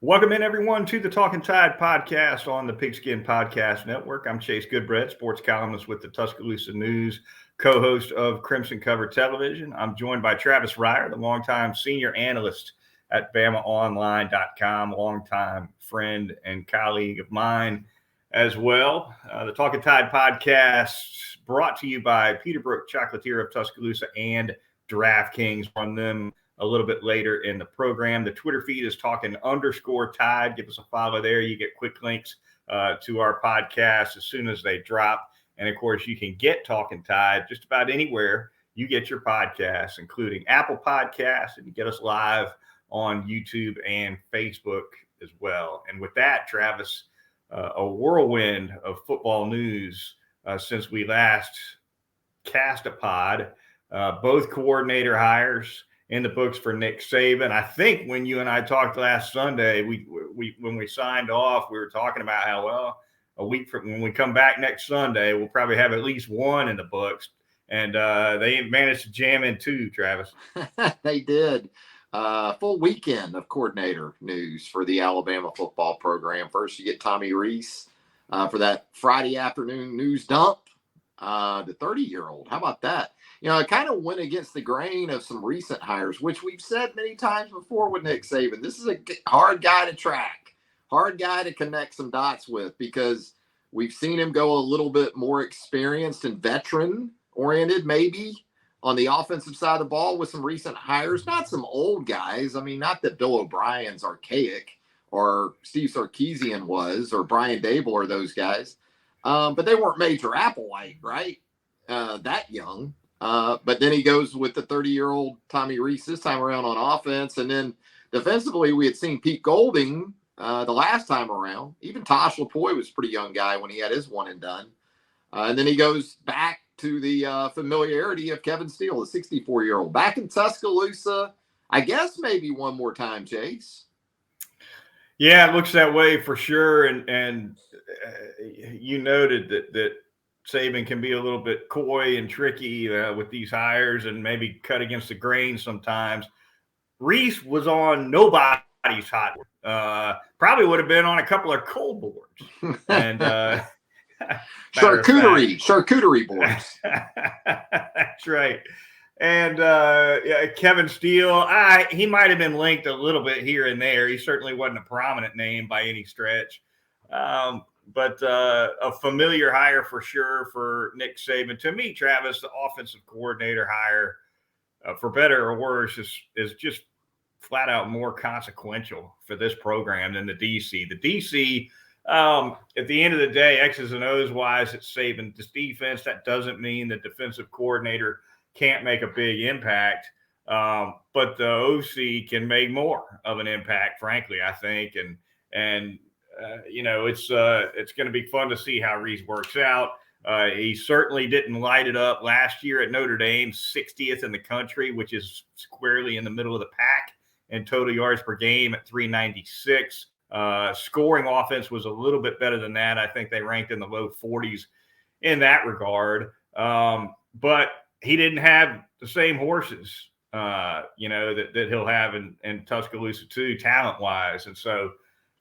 Welcome in, everyone, to the Talkin Tide podcast on the Pigskin Podcast Network. I'm Chase Goodbread, sports columnist with the Tuscaloosa News, co-host of Crimson Cover Television. I'm joined by Travis Reier, the longtime senior analyst at BamaOnline.com, longtime friend and colleague of mine as well. The Talkin Tide podcast brought to you by Peterbrook Chocolatier of Tuscaloosa and DraftKings. Run them a little bit later in the program. The Twitter feed is talking_tide. Give us a follow there. You get quick links to our podcast as soon as they drop. And of course, you can get Talkin Tide just about anywhere you get your podcasts, including Apple Podcasts, and you get us live on YouTube and Facebook as well. And with that, Travis, a whirlwind of football news since we last cast a pod. Both coordinator hires in the books for Nick Saban. I think when you and I talked last Sunday, when we signed off, we were talking about how, a week from when we come back next Sunday, we'll probably have at least one in the books. And they managed to jam in two, Travis. They did. Full weekend of coordinator news for the Alabama football program. First, you get Tommy Rees for that Friday afternoon news dump. The 30-year-old. How about that? You know, it kind of went against the grain of some recent hires, which we've said many times before with Nick Saban. This is a hard guy to track, hard guy to connect some dots with, because we've seen him go a little bit more experienced and veteran-oriented, maybe, on the offensive side of the ball with some recent hires. Not some old guys. I mean, not that Bill O'Brien's archaic or Steve Sarkisian was or Brian Dable or those guys. But they weren't Major Applewhite, right? That young. But then he goes with the 30-year-old Tommy Rees this time around on offense. And then defensively, we had seen Pete Golding the last time around. Even Tosh LaPoy was a pretty young guy when he had his one and done. And then he goes back to the familiarity of Kevin Steele, the 64-year-old. Back in Tuscaloosa, I guess maybe one more time, Chase. Yeah, it looks that way for sure. And you noted that Saban can be a little bit coy and tricky with these hires and maybe cut against the grain sometimes. Rees was on nobody's hot board. Probably would have been on a couple of cold boards. And charcuterie boards. That's right. And Kevin Steele, he might have been linked a little bit here and there. He certainly wasn't a prominent name by any stretch. But a familiar hire for sure for Nick Saban. To me, Travis, the offensive coordinator hire, for better or worse, is just flat out more consequential for this program than the DC. The DC, at the end of the day, X's and O's wise, it's Saban. This defense, that doesn't mean the defensive coordinator can't make a big impact. But the OC can make more of an impact, frankly, I think. And it's going to be fun to see how Rees works out. He certainly didn't light it up last year at Notre Dame, 60th in the country, which is squarely in the middle of the pack in total yards per game at 396. Scoring offense was a little bit better than that. I think they ranked in the low 40s in that regard. But he didn't have the same horses, that he'll have in Tuscaloosa too, talent-wise. And so,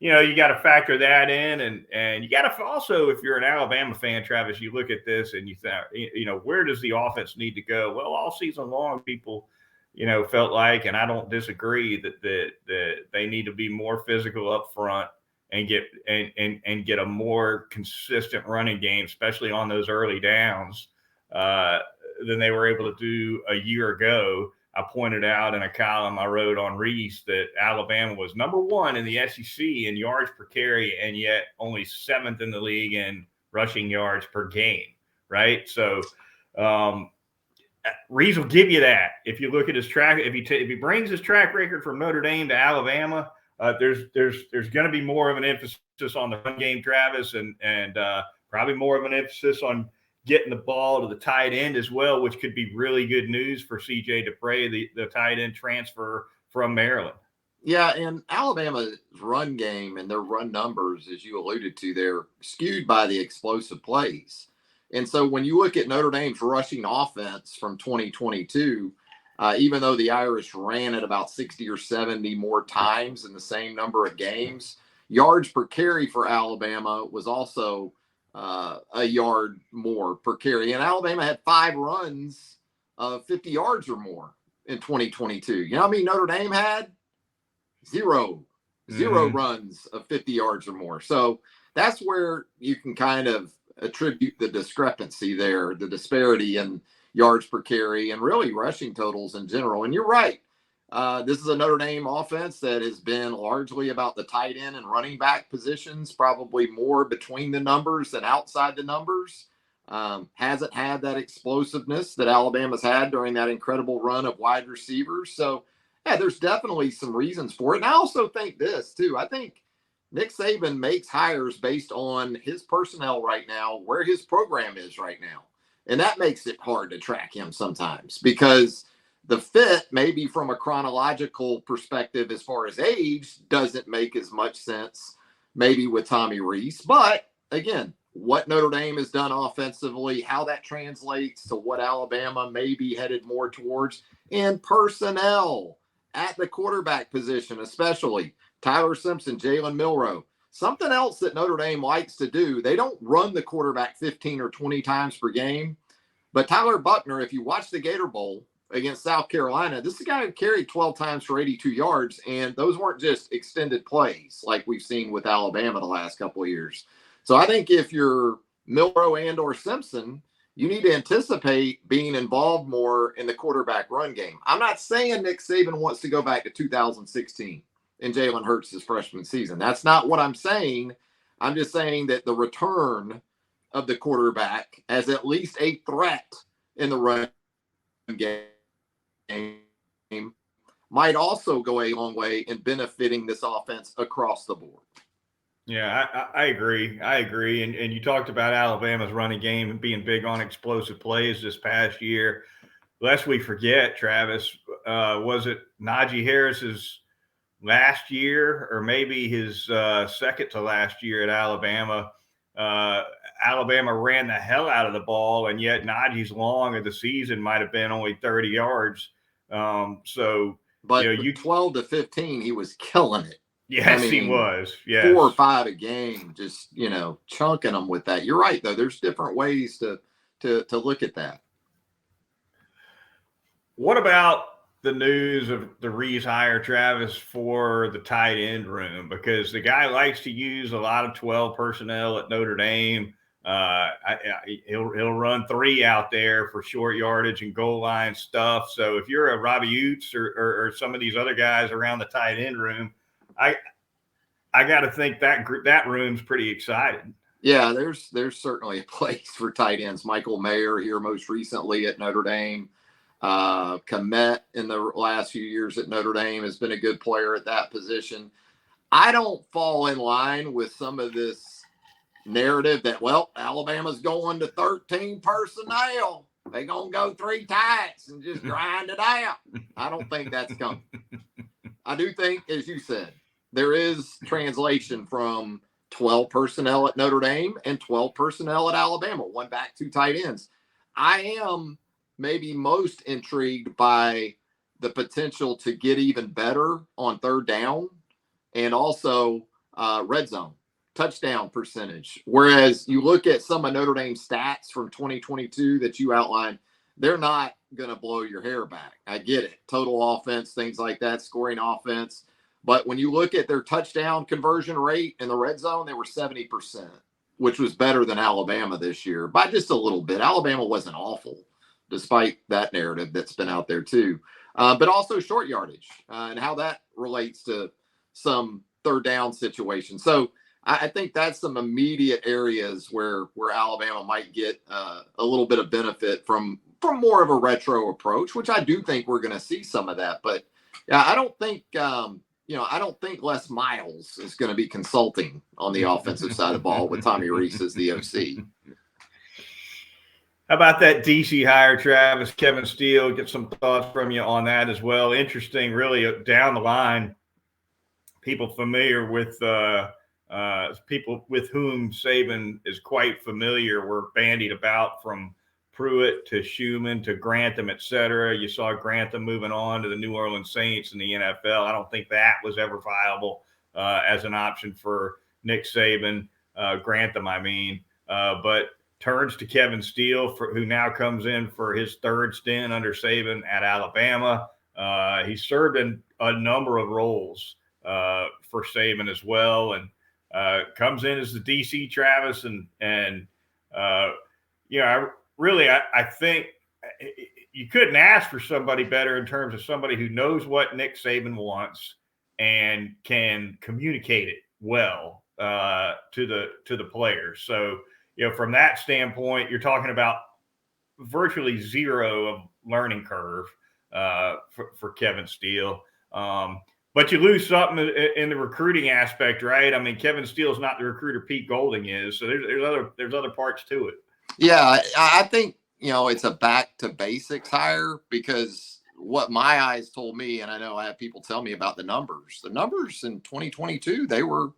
you got to factor that in, and you got to also, if you're an Alabama fan, Travis, you look at this and you think, where does the offense need to go? Well, all season long, people, felt like, and I don't disagree, that they need to be more physical up front and get a more consistent running game, especially on those early downs, than they were able to do a year ago. I pointed out in a column I wrote on Rees that Alabama was number one in the SEC in yards per carry, and yet only seventh in the league in rushing yards per game, right? So Rees will give you that. If you look at his track, if he brings his track record from Notre Dame to Alabama, there's going to be more of an emphasis on the run game, Travis, and probably more of an emphasis on getting the ball to the tight end as well, which could be really good news for CJ Dupre, the tight end transfer from Maryland. Yeah, and Alabama's run game and their run numbers, as you alluded to, they're skewed by the explosive plays. And so when you look at Notre Dame's rushing offense from 2022, even though the Irish ran it about 60 or 70 more times in the same number of games. Yards per carry for Alabama was also a yard more per carry. And Alabama had 5 runs of 50 yards or more in 2022. You know how many Notre Dame had? Zero runs of 50 yards or more. So that's where you can kind of attribute the discrepancy there, the disparity in yards per carry and really rushing totals in general. And you're right. This is a Notre Dame offense that has been largely about the tight end and running back positions, probably more between the numbers than outside the numbers. Hasn't had that explosiveness that Alabama's had during that incredible run of wide receivers. So, yeah, there's definitely some reasons for it. And I also think this, too. I think Nick Saban makes hires based on his personnel right now, where his program is right now. And that makes it hard to track him sometimes because the fit, maybe from a chronological perspective as far as age, doesn't make as much sense maybe with Tommy Rees. But, again, what Notre Dame has done offensively, how that translates to what Alabama may be headed more towards in personnel at the quarterback position, especially Tyler Simpson, Jalen Milroe. Something else that Notre Dame likes to do, they don't run the quarterback 15 or 20 times per game. But Tyler Buckner, if you watch the Gator Bowl against South Carolina, this is a guy who carried 12 times for 82 yards, and those weren't just extended plays like we've seen with Alabama the last couple of years. So I think if you're Milroe and or Simpson, you need to anticipate being involved more in the quarterback run game. I'm not saying Nick Saban wants to go back to 2016 and Jalen Hurts' freshman season. That's not what I'm saying. I'm just saying that the return of the quarterback as at least a threat in the run game might also go a long way in benefiting this offense across the board. Yeah, I agree. And you talked about Alabama's running game and being big on explosive plays this past year. Lest we forget, Travis, was it Najee Harris's last year or maybe his second to last year at Alabama? Alabama ran the hell out of the ball, and yet Najee's long of the season might have been only 30 yards. But 12 to 15, he was killing it. Yes, he was. Yes. 4 or 5 a game, just, chunking them with that. You're right, though. There's different ways to look at that. What about the news of the Rees hire, Travis, for the tight end room? Because the guy likes to use a lot of 12 personnel at Notre Dame. He'll run 3 out there for short yardage and goal line stuff. So if you're a Robbie Utes or some of these other guys around the tight end room, I got to think that room's pretty excited. Yeah, there's certainly a place for tight ends. Michael Mayer here most recently at Notre Dame. Komet in the last few years at Notre Dame has been a good player at that position. I don't fall in line with some of this narrative that, Alabama's going to 13 personnel. They're going to go 3 tights and just grind it out. I don't think that's coming. I do think, as you said, there is translation from 12 personnel at Notre Dame and 12 personnel at Alabama, 1 back, 2 tight ends. I am maybe most intrigued by the potential to get even better on 3rd down and also red zone touchdown percentage. Whereas you look at some of Notre Dame's stats from 2022 that you outlined, they're not going to blow your hair back. I get it. Total offense, things like that, scoring offense. But when you look at their touchdown conversion rate in the red zone, they were 70%, which was better than Alabama this year by just a little bit. Alabama wasn't awful, despite that narrative that's been out there too. But also short yardage and how that relates to some 3rd down situations. So I think that's some immediate areas where Alabama might get a little bit of benefit from more of a retro approach, which I do think we're going to see some of that. But I don't think I don't think Les Miles is going to be consulting on the offensive side of the ball with Tommy Rees as the OC. How about that DC hire, Travis? Kevin Steele, get some thoughts from you on that as well. Interesting, really, down the line, people familiar with people with whom Saban is quite familiar were bandied about from Pruitt to Schumann to Grantham, et cetera. You saw Grantham moving on to the New Orleans Saints in the NFL. I don't think that was ever viable as an option for Nick Saban, Grantham, I mean. But turns to Kevin Steele, who now comes in for his third stint under Saban at Alabama. He served in a number of roles for Saban as well, and comes in as the DC Travis, and I think you couldn't ask for somebody better in terms of somebody who knows what Nick Saban wants and can communicate it well to the players. So, from that standpoint, you're talking about virtually zero of learning curve for Kevin Steele. But you lose something in the recruiting aspect, right? I mean, Kevin Steele's not the recruiter Pete Golding is, so there's other parts to it. Yeah, I think, it's a back to basics hire, because what my eyes told me, and I know I have people tell me about the numbers in 2022, they were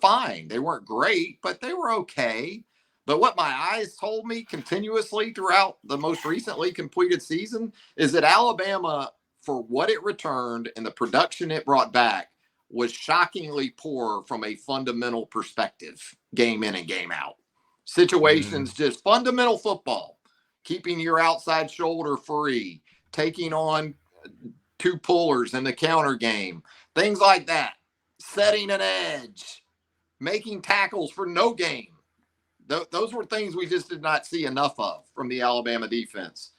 fine. They weren't great, but they were okay. But what my eyes told me continuously throughout the most recently completed season is that Alabama, for what it returned and the production it brought back, was shockingly poor from a fundamental perspective, game in and game out. Situations, just fundamental football, keeping your outside shoulder free, taking on two pullers in the counter game, things like that, setting an edge, making tackles for no gain. Those were things we just did not see enough of from the Alabama defense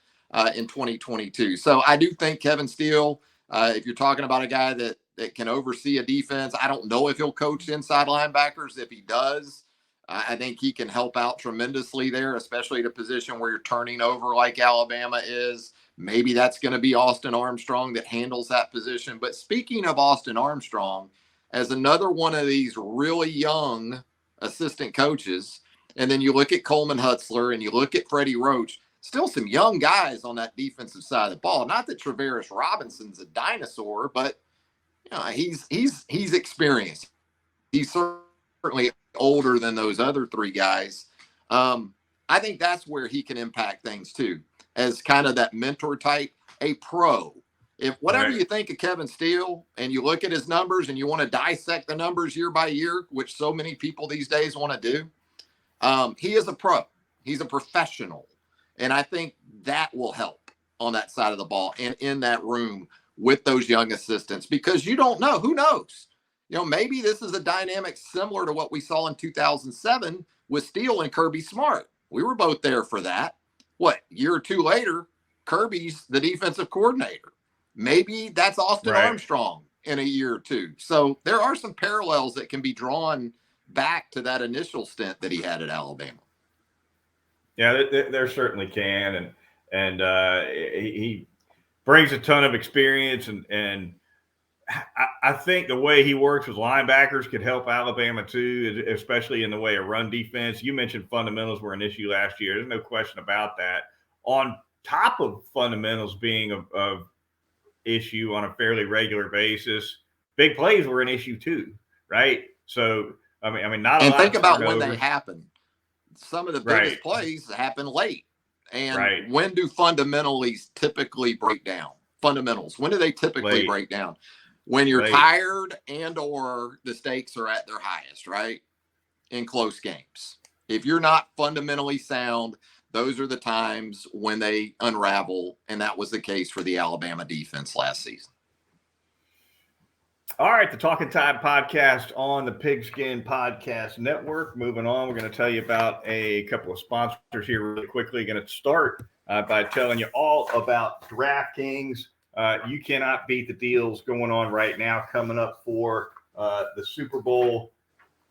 in 2022. So I do think Kevin Steele, if you're talking about a guy that can oversee a defense, I don't know if he'll coach inside linebackers. If he does, I think he can help out tremendously there, especially at a position where you're turning over like Alabama is. Maybe that's going to be Austin Armstrong that handles that position. But speaking of Austin Armstrong, as another one of these really young assistant coaches, and then you look at Coleman Hutzler and you look at Freddie Roach, still some young guys on that defensive side of the ball. Not that Travaris Robinson's a dinosaur, but he's experienced. He's certainly older than those other three guys. I think that's where he can impact things too, as kind of that mentor type, a pro. If whatever you think of Kevin Steele and you look at his numbers and you want to dissect the numbers year by year, which so many people these days want to do, he is a pro. He's a professional. And I think that will help on that side of the ball and in that room with those young assistants, because you don't know. Who knows? Maybe this is a dynamic similar to what we saw in 2007 with Steele and Kirby Smart. We were both there for that. Year or two later, Kirby's the defensive coordinator. Maybe that's Austin Armstrong in a year or two. So there are some parallels that can be drawn back to that initial stint that he had at Alabama. Yeah, there certainly can, and he brings a ton of experience, and I think the way he works with linebackers could help Alabama too, especially in the way of run defense. You mentioned fundamentals were an issue last year. There's no question about that. On top of fundamentals being a issue on a fairly regular basis, big plays were an issue too, right? So I mean, not a lot. And think about when they happen. Some of the biggest plays happen late. And when do fundamentals typically break down? Fundamentals. When do they typically break down? When you're tired and or the stakes are at their highest, right? In close games. If you're not fundamentally sound, those are the times when they unravel. And that was the case for the Alabama defense last season. All right, the Talkin Tide podcast on the Pigskin Podcast Network. Moving on, we're going to tell you about a couple of sponsors here really quickly. Going to start by telling you all about DraftKings. You cannot beat the deals going on right now coming up for the Super Bowl.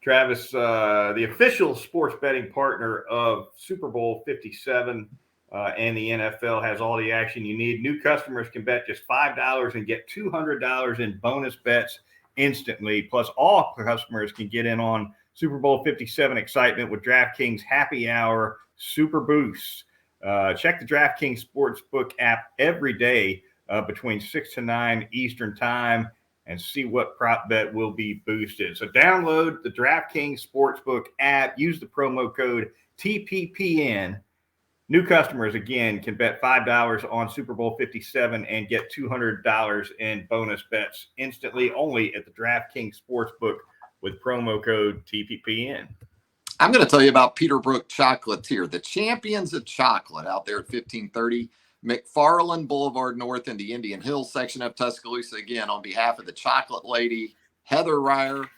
Travis, the official sports betting partner of Super Bowl 57 and the NFL, has all the action you need. New customers can bet just $5 and get $200 in bonus bets instantly. Plus, all customers can get in on Super Bowl 57 excitement with DraftKings Happy Hour Super Boost. Check the DraftKings Sportsbook app every day between 6 to 9 Eastern Time and see what prop bet will be boosted. So download the DraftKings Sportsbook app, use the promo code TPPN, New customers, again, can bet $5 on Super Bowl 57 and get $200 in bonus bets instantly only at the DraftKings Sportsbook with promo code TPPN. I'm going to tell you about Peterbrook Chocolatier, the champions of chocolate out there at 1530 McFarland Boulevard North in the Indian Hills section of Tuscaloosa. Again, on behalf of the chocolate lady, Heather Reier,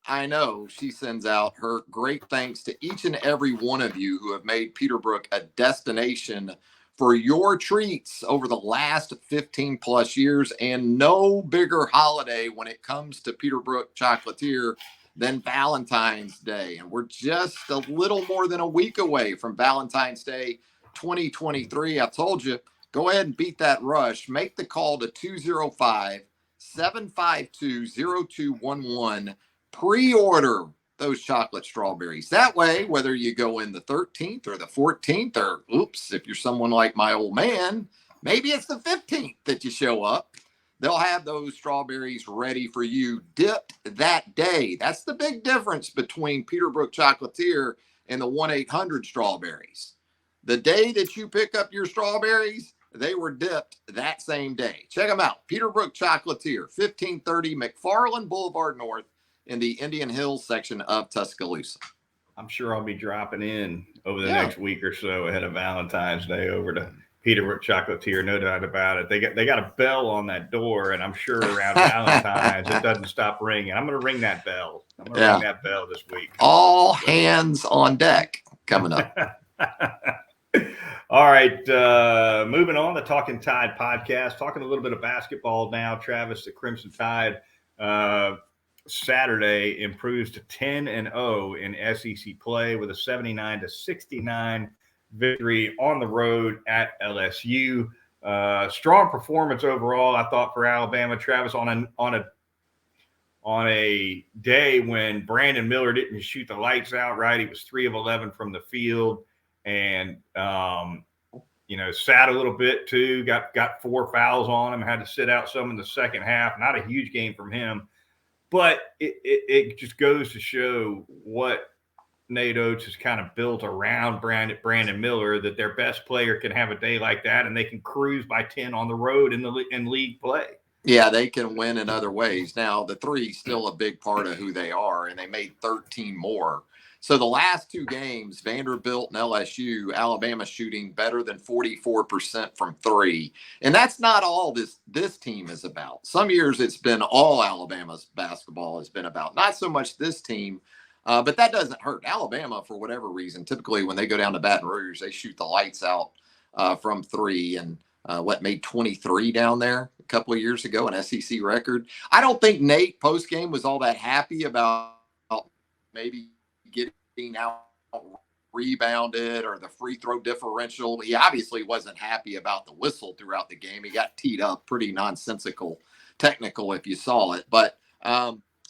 I know she sends out her great thanks to each and every one of you who have made Peterbrook a destination for your treats over the last 15 plus years, and no bigger holiday when it comes to Peterbrook Chocolatier than Valentine's Day. And we're just a little more than a week away from Valentine's Day 2023. I told you, go ahead and beat that rush. Make the call to 205-752-0211. Pre-order those chocolate strawberries. That way, whether you go in the 13th or the 14th, or oops, if you're someone like my old man, maybe it's the 15th that you show up, they'll have those strawberries ready for you, dipped that day. That's the big difference between Peterbrook Chocolatier and the 1-800 strawberries. The day that you pick up your strawberries, they were dipped that same day. Check them out. Peterbrook Chocolatier, 1530 McFarland Boulevard North in the Indian Hills section of Tuscaloosa. I'm sure I'll be dropping in over the next week or so ahead of Valentine's Day over to Peterbrook Chocolatier, no doubt about it. They got a bell on that door, and I'm sure around Valentine's it doesn't stop ringing. I'm going to ring that bell. I'm going to ring that bell this week. All hands on deck coming up. All right, moving on, the Talkin Tide podcast, talking a little bit of basketball now. Travis, the Crimson Tide, Saturday improves to 10-0 in SEC play with a 79-69 victory on the road at LSU. Strong performance overall, I thought, for Alabama. Travis, on a day when Brandon Miller didn't shoot the lights out, right? He was 3 of 11 from the field, and sat a little bit too. Got 4 fouls on him. Had to sit out some in the second half. Not a huge game from him, but it just goes to show what Nate Oates has kind of built around Brandon Miller, that their best player can have a day like that and they can cruise by 10 on the road in league play. Yeah, they can win in other ways. Now, the three is still a big part of who they are, and they made 13 more. So the last 2 games, Vanderbilt and LSU, Alabama shooting better than 44% from 3. And that's not all this team is about. Some years it's been all Alabama's basketball has been about. Not so much this team, but that doesn't hurt. Alabama, for whatever reason, typically when they go down to Baton Rouge, they shoot the lights out from 3. And made 23 down there a couple of years ago, an SEC record. I don't think Nate post-game was all that happy about maybe getting out rebounded or the free throw differential. He obviously wasn't happy about the whistle throughout the game. He got teed up, pretty nonsensical, technical if you saw it. But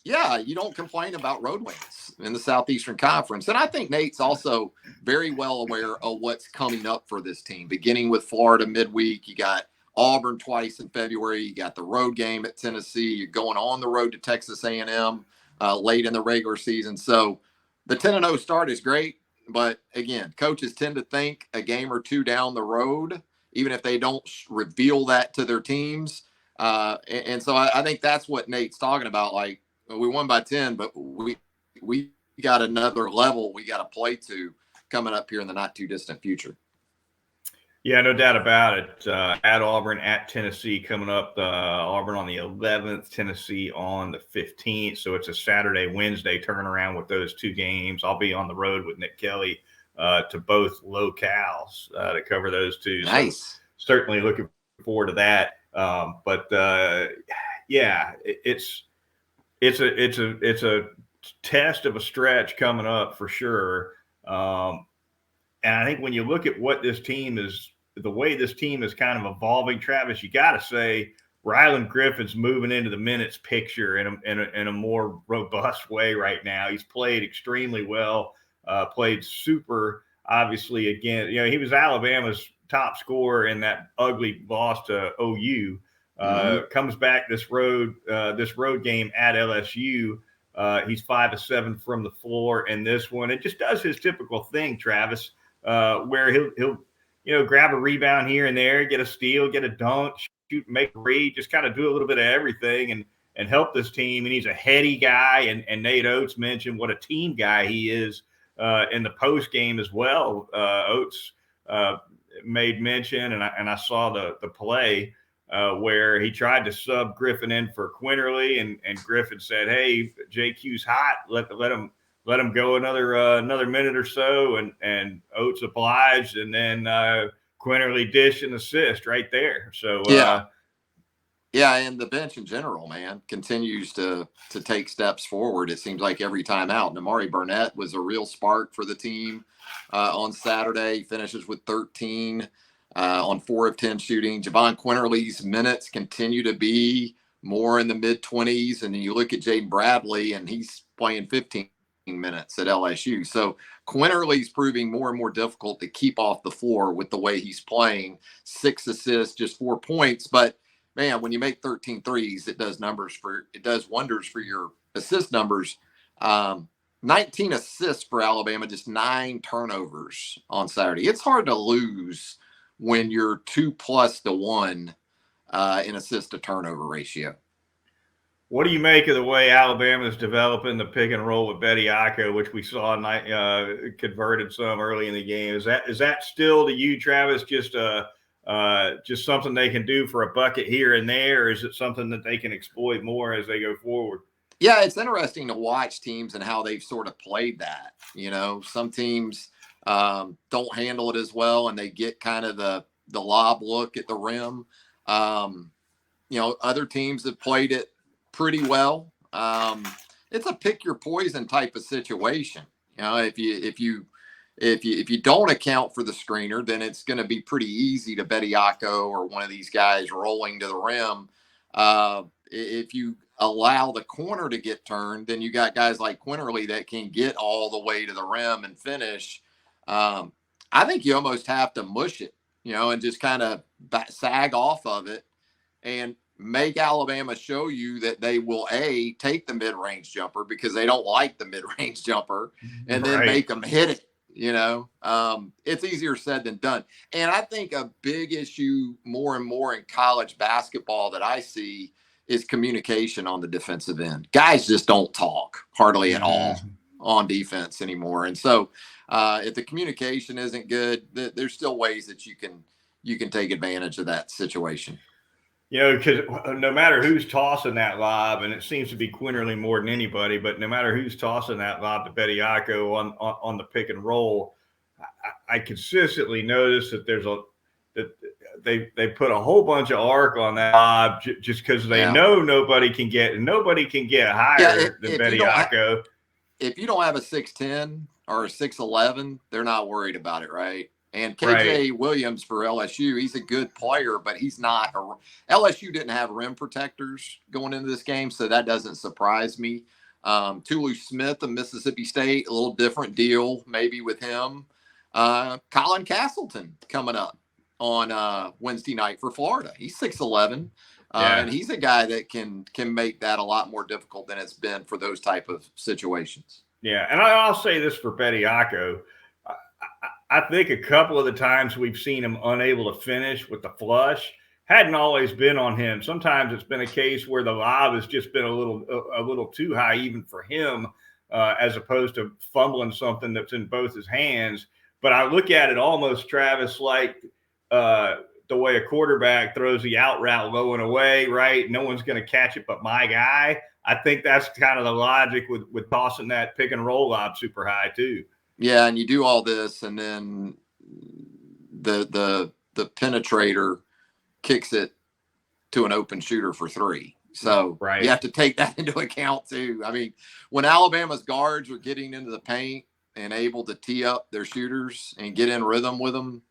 you don't complain about road wins in the Southeastern Conference. And I think Nate's also very well aware of what's coming up for this team, beginning with Florida midweek. You got Auburn twice in February. You got the road game at Tennessee. You're going on the road to Texas A&M late in the regular season. So the 10-0 start is great. But again, coaches tend to think a game or 2 down the road, even if they don't reveal that to their teams. And so I think that's what Nate's talking about. Like, we won by 10, but we got another level we got to play to coming up here in the not too distant future. Yeah, no doubt about it. At Auburn, at Tennessee coming up. Auburn on the 11th, Tennessee on the 15th. So it's a Saturday, Wednesday turnaround with those 2 games. I'll be on the road with Nick Kelly to both locales to cover those 2. Nice. So certainly looking forward to that. It's a test of a stretch coming up for sure. And I think when you look at what this team is, the way this team is kind of evolving, Travis, you got to say Ryland Griffin's moving into the minutes picture in a more robust way right now. He's played extremely well, played super, obviously, again. He was Alabama's top scorer in that ugly loss to OU. Comes back this road game at LSU. He's 5 of 7 from the floor in this one. It just does his typical thing, Travis, where grab a rebound here and there, get a steal, get a dunk, shoot, make a read, just kind of do a little bit of everything and help this team. And he's a heady guy. And Nate Oates mentioned what a team guy he is in the post game as well. Oates made mention, and I saw the play where he tried to sub Griffin in for Quinterly, and Griffin said, "Hey, JQ's hot. Let him go another minute or so," and Oates obliged, and then Quinterly dish and assist right there. So yeah, and the bench in general, man, continues to take steps forward. It seems like every time out. Amari Burnett was a real spark for the team on Saturday. He finishes with 13 on 4 of 10 shooting. Javon Quinterly's minutes continue to be more in the mid-20s, and then you look at Jaden Bradley, and he's playing 15 minutes at LSU. So Quinterly's proving more and more difficult to keep off the floor with the way he's playing. 6 assists, just 4 points, but man, when you make 13 threes, it does wonders for your assist numbers. 19 assists for Alabama, just 9 turnovers on Saturday. It's hard to lose when you're 2+1 in assist to turnover ratio. What do you make of the way Alabama is developing the pick and roll with Bediako, which we saw converted some early in the game? Is that still to you, Travis, just something they can do for a bucket here and there, or is it something that they can exploit more as they go forward? Yeah, it's interesting to watch teams and how they've sort of played that. Some teams don't handle it as well, and they get kind of the lob look at the rim. Other teams have played it pretty well. It's a pick your poison type of situation. If you don't account for the screener, then it's going to be pretty easy to Bediako or one of these guys rolling to the rim. If you allow the corner to get turned, then you got guys like Quinterly that can get all the way to the rim and finish. I think you almost have to mush it, and just kind of sag off of it and make Alabama show you that they will take the mid-range jumper because they don't like the mid-range jumper, and then make them hit it. It's easier said than done. And I think a big issue more and more in college basketball that I see is communication on the defensive end. Guys just don't talk hardly at all on defense anymore. And so if the communication isn't good, there's still ways that you can take advantage of that situation. Because no matter who's tossing that lob, and it seems to be Quinterly more than anybody, but no matter who's tossing that lob to Bediako on the pick and roll, I consistently notice that they put a whole bunch of arc on that lob just because they know nobody can get higher than Bediako. If you don't have a 6'10" or a 6'11", they're not worried about it, right? And KJ Williams for LSU, he's a good player, but he's not. LSU didn't have rim protectors going into this game, so that doesn't surprise me. Tulu Smith of Mississippi State, a little different deal maybe with him. Colin Castleton coming up on Wednesday night for Florida. He's 6'11", and he's a guy that can make that a lot more difficult than it's been for those type of situations. Yeah, and I'll say this for Bediako. I think a couple of the times we've seen him unable to finish with the flush hadn't always been on him. Sometimes it's been a case where the lob has just been a little too high even for him, as opposed to fumbling something that's in both his hands. But I look at it almost, Travis, like the way a quarterback throws the out route low and away, right? No one's going to catch it but my guy. I think that's kind of the logic with tossing that pick and roll lob super high too. Yeah, and you do all this, and then the penetrator kicks it to an open shooter for 3. So you have to take that into account too. I mean, when Alabama's guards are getting into the paint and able to tee up their shooters and get in rhythm with them,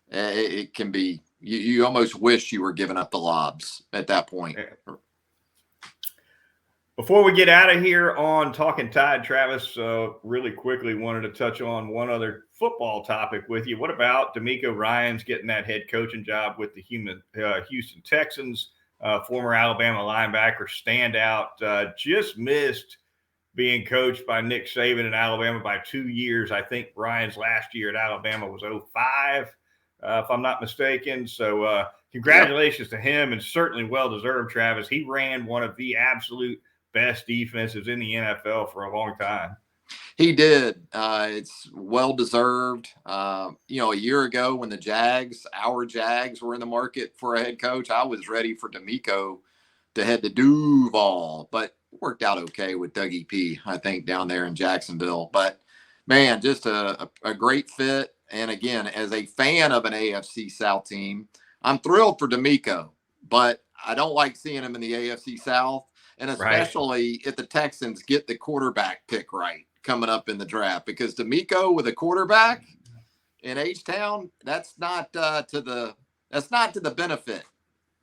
it can be you almost wish you were giving up the lobs at that point. Before we get out of here on Talkin Tide, Travis, really quickly wanted to touch on one other football topic with you. What about D'Amico Ryans getting that head coaching job with the Houston Texans? Former Alabama linebacker standout, just missed being coached by Nick Saban in Alabama by 2 years. I think Ryans last year at Alabama was 2005. if I'm not mistaken. So congratulations to him, and certainly well-deserved, Travis. He ran one of the absolute best defenses in the NFL for a long time. He did. It's well-deserved. A year ago when our Jags were in the market for a head coach, I was ready for D'Amico to head to Duval, but worked out okay with Dougie P, I think, down there in Jacksonville. But, man, just a great fit. And, again, as a fan of an AFC South team, I'm thrilled for D'Amico, but I don't like seeing him in the AFC South, and especially if the Texans get the quarterback pick right coming up in the draft, because D'Amico with a quarterback in H-Town, that's not to the benefit,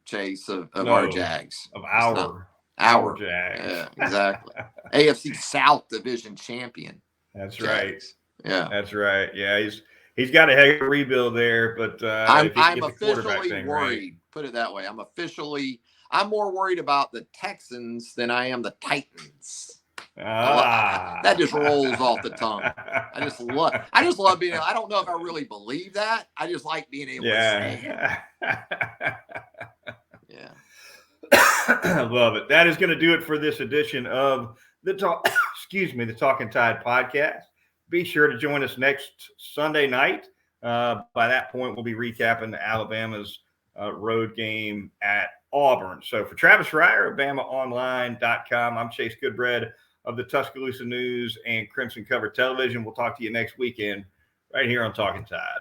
Chase, of our Jags. Of our Jags. Yeah, exactly. AFC South Division champion. That's Jags. right. Yeah. That's right. Yeah, he's got a heck of a rebuild there, but I'm officially worried. Right. Put it that way. I'm more worried about the Texans than I am the Titans. That just rolls off the tongue. I just love being able, I don't know if I really believe that. I just like being able to say it. Yeah. I love it. That is going to do it for this edition of the Talkin Tide podcast. Be sure to join us next Sunday night. By that point, we'll be recapping Alabama's road game at Auburn. So for Travis Reier of BamaOnline.com, I'm Chase Goodbread of the Tuscaloosa News and Crimson Cover Television. We'll talk to you next weekend right here on Talkin Tide.